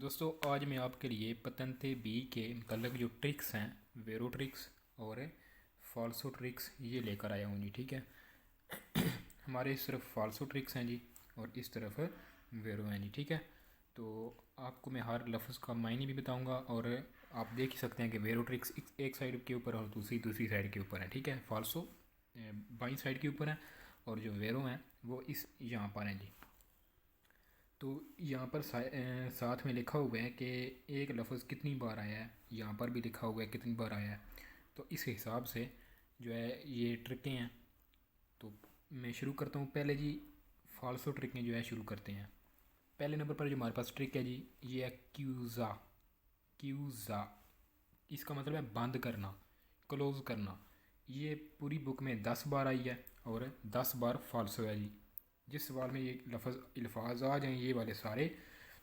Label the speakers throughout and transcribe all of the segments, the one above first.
Speaker 1: دوستو آج میں آپ کے لیے پتنتے بی کے متعلق جو ٹرکس ہیں ویرو ٹرکس اور فالسو ٹرکس یہ لے کر آیا ہوں جی. ٹھیک ہے، ہمارے اس طرف فالسو ٹرکس ہیں جی اور اس طرف ویرو ہیں جی. ٹھیک ہے، تو آپ کو میں ہر لفظ کا معنی بھی بتاؤں گا اور آپ دیکھ ہی سکتے ہیں کہ ویرو ٹرکس ایک سائڈ کے اوپر اور دوسری سائڈ کے اوپر ہے. ٹھیک ہے، فالسو بائیں سائڈ کے اوپر ہے اور جو ویرو ہیں وہ یہاں پر ہیں جی. تو یہاں پر ساتھ میں لکھا ہوا ہے کہ ایک لفظ کتنی بار آیا ہے، یہاں پر بھی لکھا ہوا ہے کتنی بار آیا ہے. تو اس حساب سے جو ہے یہ ٹرکیں ہیں. تو میں شروع کرتا ہوں. پہلے جی فالسو ٹرکیں جو ہے شروع کرتے ہیں. پہلے نمبر پر جو ہمارے پاس ٹرک ہے جی یہ ہے کیوزا. اس کا مطلب ہے بند کرنا، کلوز کرنا. یہ پوری بک میں 10 بار آئی ہے اور 10 بار فالسو ہے جی. جس سوال میں یہ الفاظ آ جائیں یہ والے سارے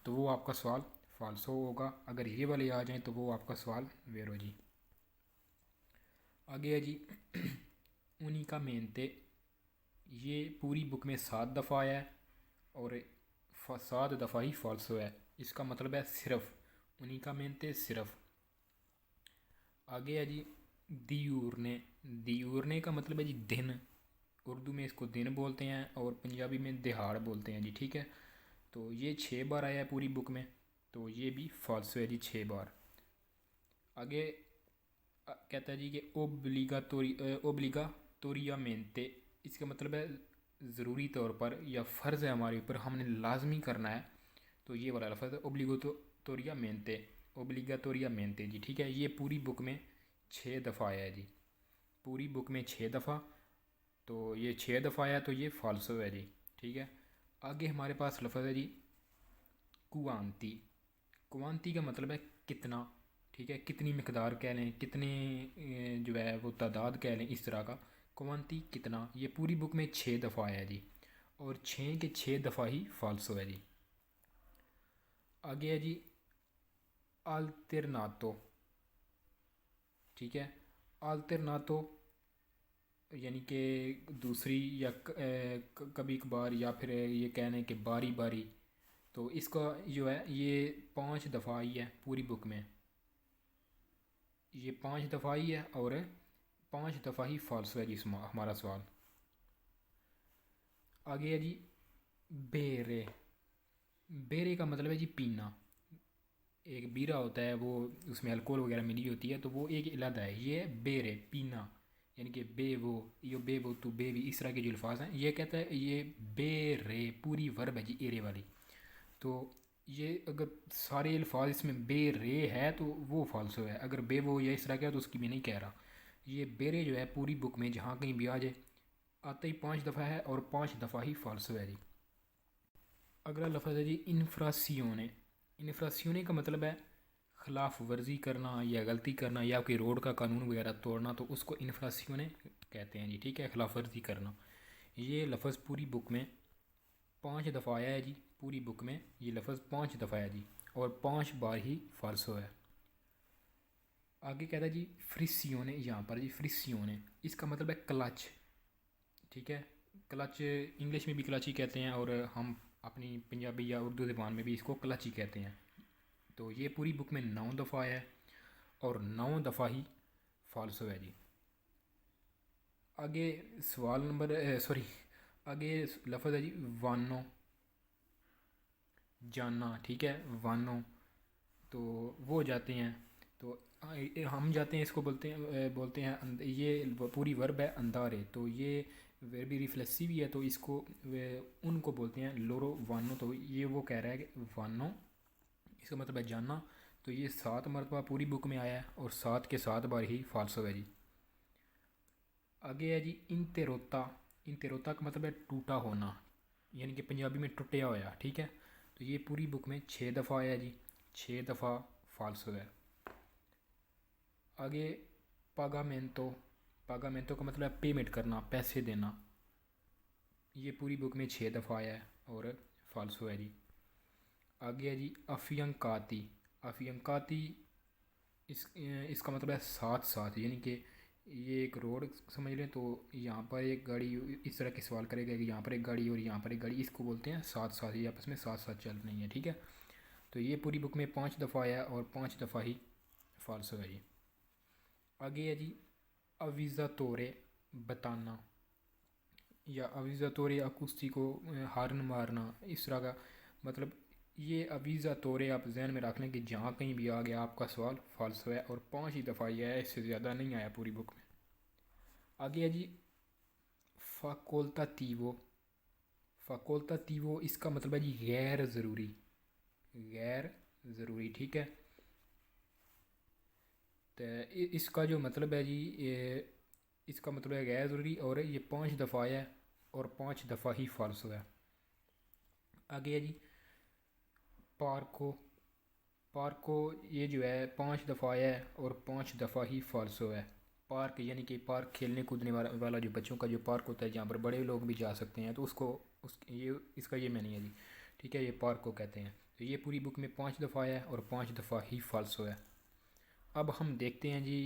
Speaker 1: تو وہ آپ کا سوال فالسو ہوگا. اگر یہ والے آ جائیں تو وہ آپ کا سوال ویرو جی. آگے ہے جی اونیکا مینتے. یہ پوری بک میں 7 دفعہ آیا ہے اور 7 دفعہ ہی فالسو ہے. اس کا مطلب ہے صرف. اونیکا مینتے صرف. آگے ہے جی دیورنے کا مطلب ہے جی دن. اردو میں اس کو دن بولتے ہیں اور پنجابی میں دہاڑ بولتے ہیں جی. ٹھیک ہے، تو یہ 6 بار آیا ہے پوری بک میں تو یہ بھی فالسو ہے جی 6 بار. آگے کہتا ہے جی کہ اوبلیگا توریا مینتے. اس کا مطلب ہے ضروری طور پر یا فرض ہے ہمارے اوپر، ہم نے لازمی کرنا ہے. تو یہ والا لفظ ہے اوبلیگا توریا مینتے جی. ٹھیک ہے، یہ پوری بک میں 6 دفعہ آیا ہے جی. پوری بک میں 6 دفعہ، تو یہ 6 دفعہ آیا تو یہ فالسو ہے جی. ٹھیک ہے، آگے ہمارے پاس لفظ ہے جی کوانتی کا مطلب ہے کتنا. ٹھیک ہے، کتنی مقدار کہہ لیں، کتنے جو ہے وہ تعداد کہہ لیں، اس طرح کا کوانتی کتنا. یہ پوری بک میں 6 دفعہ آیا ہے جی اور 6 کے 6 دفعہ ہی فالسو ہے جی. آگے ہے جی آلترناتو. ٹھیک ہے، آلترناتو یعنی کہ دوسری یا کبھی کبھار یا پھر یہ کہہ لیں کہ باری باری. تو اس کا جو ہے یہ 5 دفعہ آئی ہے پوری بک میں. یہ 5 دفعہ آئی ہے اور 5 دفعہ ہی فالسو ہے جی ہمارا سوال. آگے ہے جی بیرے کا مطلب ہے جی پینا. ایک بیرا ہوتا ہے وہ اس میں الکوہل وغیرہ ملی ہوتی ہے تو وہ ایک علیحدہ ہے. یہ بیرے پینا یعنی کہ بے وہ تو بے بھی، اس طرح کے جو الفاظ ہیں. یہ کہتا ہے یہ بے رے پوری ورب ہے جی ایرے والی. تو یہ اگر سارے الفاظ اس میں بے رے ہے تو وہ فالسو ہے. اگر بے وہ یا اس طرح کا تو اس کی میں نہیں کہہ رہا. یہ بیرے جو ہے پوری بک میں جہاں کہیں بھی آ جائے آتا ہی 5 دفعہ ہے اور 5 دفعہ ہی فالسو ہے جی. اگلا لفظ ہے جی انفراسیونے کا مطلب ہے خلاف ورزی کرنا یا غلطی کرنا یا کوئی روڈ کا قانون وغیرہ توڑنا، تو اس کو انفراسیونے کہتے ہیں جی. ٹھیک ہے، خلاف ورزی کرنا. یہ لفظ پوری بک میں 5 دفعہ آیا ہے جی. پوری بک میں یہ لفظ 5 دفعہ آیا جی اور 5 بار ہی فالسو ہے. آگے کہتا ہے جی فریسیونے. یہاں پر جی فریسیونے اس کا مطلب ہے کلچ. ٹھیک ہے، کلچ انگلش میں بھی کلچ ہی کہتے ہیں اور ہم اپنی پنجابی یا اردو زبان میں بھی اس کو کلچ ہی کہتے ہیں. تو یہ پوری بک میں 9 دفعہ آیا ہے اور 9 دفعہ ہی فالسو ہے جی. آگے آگے لفظ ہے جی وانو جانا. ٹھیک ہے، وانو تو وہ جاتے ہیں، تو ہم جاتے ہیں اس کو بولتے ہیں یہ پوری ورب ہے اندارے. تو یہ وربی ریفلیکسی بھی ہے تو اس کو ان کو بولتے ہیں لورو وانو. تو یہ وہ کہہ رہا ہے کہ وانو اس کا مطلب ہے جانا. تو یہ 7 مرتبہ پوری بک میں آیا ہے اور 7 کے 7 بار ہی فالسو ہے جی. آگے ہے جی انتروتا کا مطلب ہے ٹوٹا ہونا یعنی کہ پنجابی میں ٹوٹیا ہوا. ٹھیک ہے، تو یہ پوری بک میں 6 دفعہ آیا جی. 6 دفعہ فالسو ہے. آگے پاگامنٹو کا مطلب ہے پیمنٹ کرنا، پیسے دینا. یہ پوری بک میں 6 دفعہ آیا ہے اور فالسو ہے جی. آگے ہے جی افینکاتی اس کا مطلب ہے ساتھ یعنی کہ یہ ایک روڈ سمجھ لیں. تو یہاں پر ایک گاڑی اس طرح کے سوال کرے گا کہ یہاں پر ایک گاڑی اور یہاں پر ایک گاڑی، اس کو بولتے ہیں ساتھ یہ آپس میں ساتھ چل رہی ہیں. ٹھیک ہے، تو یہ پوری بک میں 5 دفعہ آیا اور 5 دفعہ ہی فالسو ہے جی۔ آگے ہے جی اویزا تورے بتانا یا اویزا تورے اکوستی کو ہارن مارنا، اس طرح کا مطلب یہ اویزا تورے آپ ذہن میں رکھ لیں کہ جہاں کہیں بھی آ گیا آپ کا سوال فالسو ہے اور 5 ہی دفعہ یہ ہے، اس سے زیادہ نہیں آیا پوری بک میں۔ آگے ہے جی فاکولتاتیوو، فاکولتاتیوو اس کا مطلب ہے جی غیر ضروری، غیر ضروری، ٹھیک ہے۔ تو اس کا جو مطلب ہے جی اس کا مطلب ہے غیر ضروری اور یہ 5 دفعہ آیا ہے اور 5 دفعہ ہی فالسو ہے۔ آگے ہے جی پارکو، پارکو یہ جو ہے 5 دفعہ آیا ہے اور 5 دفعہ ہی فالسو ہے۔ پارک یعنی کہ پارک کھیلنے کودنے والا جو بچوں کا جو پارک ہوتا ہے جہاں پر بڑے لوگ بھی جا سکتے ہیں، تو اس کا یہ معنی ہے جی، ٹھیک ہے، یہ پارک کو کہتے ہیں۔ تو یہ پوری بک میں 5 دفعہ آیا ہے اور 5 دفعہ ہی فالسو ہے۔ اب ہم دیکھتے ہیں جی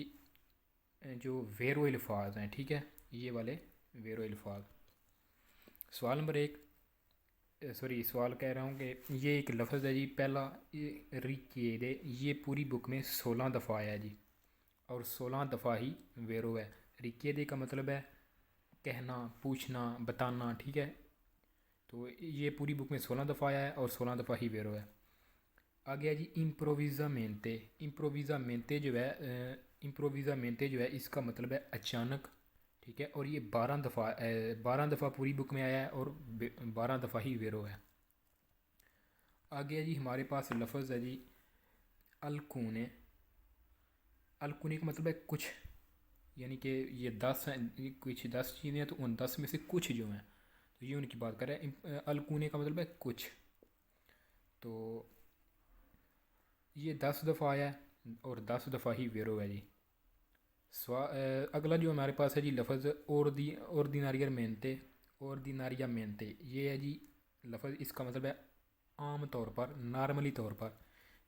Speaker 1: جو ویرو الفاظ ہیں، ٹھیک ہے، یہ والے ویرو الفاظ۔ سوال نمبر 1، سوال کہہ رہا ہوں کہ یہ ایک لفظ ہے جی، پہلا ریکیدے، یہ پوری بک میں 16 دفعہ آیا ہے جی اور 16 دفعہ ہی ویرو ہے۔ ریکیدے کا مطلب ہے کہنا، پوچھنا، بتانا، ٹھیک ہے، تو یہ پوری بک میں 16 دفعہ آیا ہے اور 16 دفعہ ہی ویرو ہے۔ آگے ہے جی امپروویزامنتے، امپروویزامنتے جو ہے امپروویزامنتے جو ہے اس کا مطلب ہے اچانک، ٹھیک ہے، اور یہ 12 دفعہ پوری بک میں آیا ہے اور 12 دفعہ ہی ویرو ہے۔ آگے ہے جی ہمارے پاس لفظ ہے جی الکونے، الکونے کا مطلب ہے کچھ، یعنی کہ یہ 10 ہیں، کچھ 10 چیزیں ہیں تو ان 10 میں سے کچھ جو ہیں تو یہ ان کی بات کر رہے ہیں۔ الکونے کا مطلب ہے کچھ، تو یہ 10 دفعہ آیا ہے اور 10 دفعہ ہی ویرو ہے جی۔ اگلا جو ہمارے پاس ہے جی لفظ اوردیناریامنتے، اوردیناریامنتے یہ ہے جی لفظ، اس کا مطلب ہے عام طور پر، نارملی طور پر،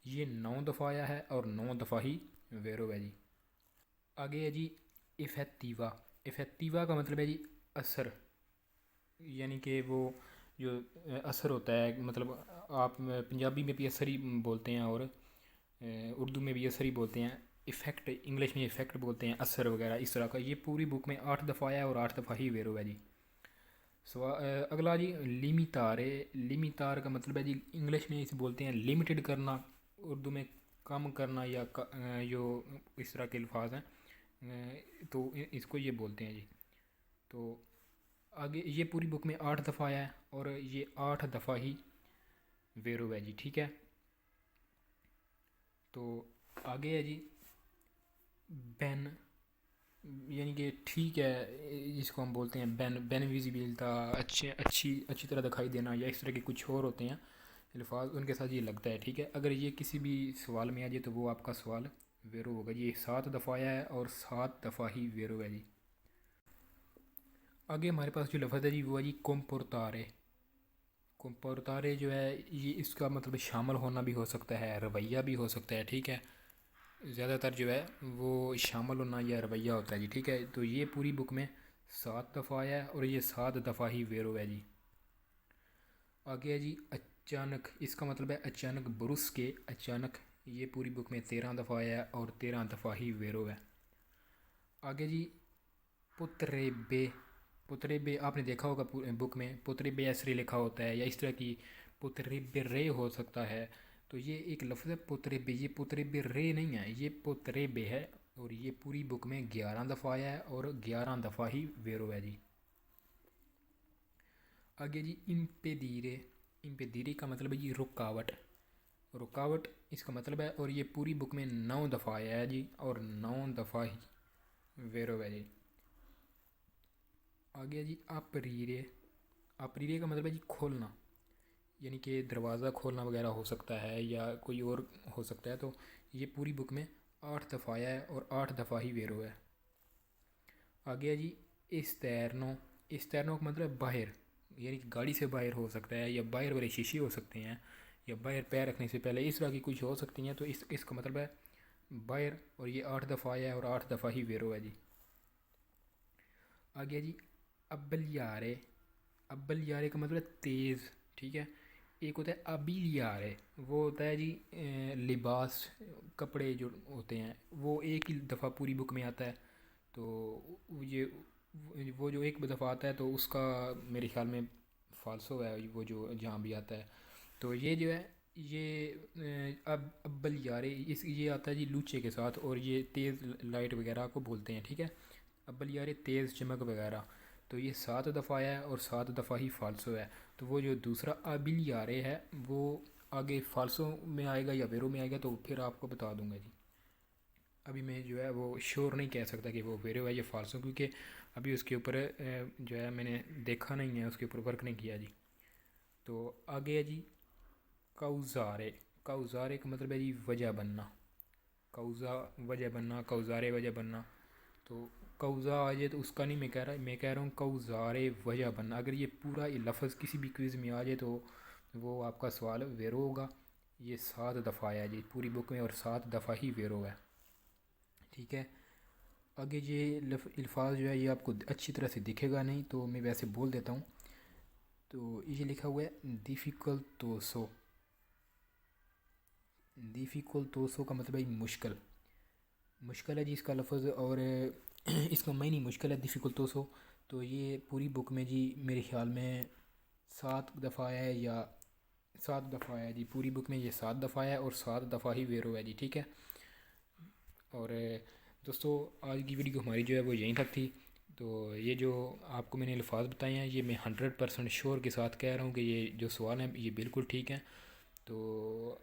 Speaker 1: یہ 9 دفعہ آیا ہے اور 9 دفعہ ہی ویرو ہے جی۔ آگے ہے جی افیکٹیوا، افیکٹیوا کا مطلب ہے جی اثر، یعنی کہ وہ جو اثر ہوتا ہے، مطلب آپ پنجابی میں بھی اثر ہی بولتے ہیں اور اردو میں بھی اثر ہی بولتے ہیں، ایفیکٹ انگلش میں ایفیکٹ بولتے ہیں، اثر وغیرہ اس طرح کا۔ یہ پوری بک میں 8 دفعہ آیا ہے اور 8 دفعہ ہی ویرو ہے جی۔ اگلا جی لیمیتارے، لیمیتار کا مطلب ہے جی انگلش میں اسے بولتے ہیں لمیٹڈ کرنا، اردو میں کم کرنا، یا جو اس طرح کے الفاظ ہیں تو اس کو یہ بولتے ہیں جی۔ تو آگے یہ پوری بک میں 8 دفعہ آیا ہے اور یہ 8 دفعہ ہی ویرو ہے جی، ٹھیک ہے۔ تو آگے ہے جی بین، یعنی کہ ٹھیک ہے، جس کو ہم بولتے ہیں بین، بین ویزیبلتا، اچھی طرح دکھائی دینا، یا اس طرح کے کچھ اور ہوتے ہیں الفاظ، ان کے ساتھ یہ لگتا ہے، ٹھیک ہے۔ اگر یہ کسی بھی سوال میں آ جائے تو وہ آپ کا سوال ویرو ہوگا جی۔ 7 دفعہ آیا ہے اور 7 دفعہ ہی ویرو ہے جی۔ آگے ہمارے پاس جو لفظ ہے جی وہ ہے جی کمپورتارے، کمپورتارے جو ہے یہ اس کا مطلب شامل ہونا بھی ہو سکتا ہے، رویہ بھی ہو سکتا ہے، ٹھیک ہے، زیادہ تر جو ہے وہ شامل ہونا یا رویہ ہوتا ہے جی، ٹھیک ہے۔ تو یہ پوری بک میں 7 دفعہ آیا ہے اور یہ 7 دفعہ ہی ویرو ہے جی۔ آگے ہے جی اچانک، اس کا مطلب ہے اچانک، برس کے، اچانک، یہ پوری بک میں 13 دفعہ آیا ہے اور 13 دفعہ ہی ویرو ہے۔ آگے جی پتریبے، پتریبے آپ نے دیکھا ہوگا بک میں پتریبے ایسے لکھا ہوتا ہے، یا اس طرح کی پتریبے رے ہو سکتا ہے، تو یہ ایک لفظ ہے پتریبے، یہ پتریبے رے نہیں ہے، یہ پتریبے ہے اور یہ پوری بک میں 11 دفعہ آیا ہے اور 11 دفعہ ہی ویرو ہے جی۔ آگے جی امپیدیرے، امپیدیرے کا مطلب ہے جی رکاوٹ، رکاوٹ اس کا مطلب ہے، اور یہ پوری بک میں 9 دفعہ آیا ہے جی اور 9 دفعہ ہی ویرو ہے جی۔ آگے جی اپریرے، اپریرے کا مطلب ہے جی کھولنا، یعنی کہ دروازہ کھولنا وغیرہ ہو سکتا ہے یا کوئی اور ہو سکتا ہے، تو یہ پوری بک میں 8 دفعہ آیا ہے اور 8 دفعہ ہی ویرو ہے۔ آگے ہے جی استیرنو، استیرنو کا مطلب باہر، یعنی کہ گاڑی سے باہر ہو سکتا ہے یا باہر والے شیشے ہو سکتے ہیں یا باہر پیر رکھنے سے پہلے، اس طرح کی کچھ ہو سکتی ہیں، تو اس کا مطلب ہے باہر، اور یہ 8 دفعہ آیا ہے اور 8 دفعہ ہی ویرو ہے جی۔ آگے جی ابلیارے، ابلیارے کا مطلب ہے تیز، ٹھیک ہے، ایک ہوتا ہے ابیلیارے، وہ ہوتا ہے جی لباس، کپڑے جو ہوتے ہیں وہ ایک ہی دفعہ پوری بک میں آتا ہے، تو یہ وہ جو ایک دفعہ آتا ہے تو اس کا میرے خیال میں فالسو ہے وہ جو جہاں بھی آتا ہے۔ تو یہ جو ہے یہ اب ابل یارے یہ آتا ہے جی لوچے کے ساتھ، اور یہ تیز لائٹ وغیرہ کو بولتے ہیں، ٹھیک ہے، ابل یارے تیز چمک وغیرہ۔ تو یہ 7 دفعہ آیا ہے اور 7 دفعہ ہی فالسو ہے۔ تو وہ جو دوسرا ابل یارے ہے وہ آگے فالسو میں آئے گا یا ویرو میں آئے گا تو پھر آپ کو بتا دوں گا جی۔ ابھی میں جو ہے وہ شور نہیں کہہ سکتا کہ وہ ویرو ہے یا فالسو، کیونکہ ابھی اس کے اوپر جو ہے میں نے دیکھا نہیں ہے، اس کے اوپر ورک نہیں کیا جی۔ تو آگے ہے جی کوزارے۔ کوزارے کا مطلب ہے جی وجہ بننا، کوزا وجہ بننا، کوزارے وجہ بننا۔ تو کوزا آ جائے تو اس کا نہیں میں کہہ رہا، میں کہہ رہا ہوں کوزارے وجہ بننا۔ اگر یہ پورا یہ لفظ کسی بھی کوئز میں آ جائے تو وہ آپ کا سوال ویرو ہوگا۔ یہ 7 دفعہ آیا جی پوری بک میں، اور 7 دفعہ ہی ویرو ہے، ٹھیک ہے۔ آگے یہ الفاظ جو ہے یہ آپ کو اچھی طرح سے دکھے گا نہیں، تو میں ویسے بول دیتا ہوں۔ تو یہ لکھا ہوا ہے ڈیفیکلٹوسو۔ ڈیفیکلٹوسو کا مطلب ہے مشکل، مشکل ہے جی اس کا لفظ، اور اس کا معنی مشکل ہے ڈیفیکلٹوسو۔ تو یہ پوری بک میں جی میرے خیال میں 7 دفعہ آیا ہے، یا 7 دفعہ آیا ہے جی پوری بک میں، یہ 7 دفعہ آیا ہے اور 7 دفعہ ہی ویرو ہے جی، ٹھیک ہے۔ اور دوستو آج کی ویڈیو ہماری جو ہے وہ یہیں تک تھی۔ تو یہ جو آپ کو میں نے الفاظ بتائے ہیں یہ میں 100% شور کے ساتھ کہہ رہا ہوں کہ یہ جو سوال ہیں یہ بالکل ٹھیک ہیں۔ تو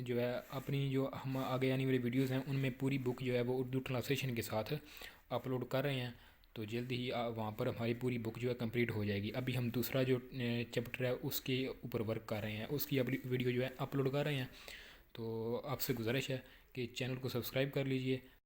Speaker 1: جو ہے اپنی جو ہم آگے آنے والی ویڈیوز ہیں ان میں پوری بک جو ہے وہ اردو ٹرانسلیشن کے ساتھ اپلوڈ کر رہے ہیں، تو جلد ہی وہاں پر ہماری پوری بک جو ہے کمپلیٹ ہو جائے گی۔ ابھی ہم دوسرا جو چیپٹر ہے اس کے اوپر ورک کر رہے ہیں، اس کی ویڈیو جو ہے اپلوڈ کر رہے ہیں۔ تو آپ سے گزارش ہے کہ چینل کو سبسکرائب کر لیجئے۔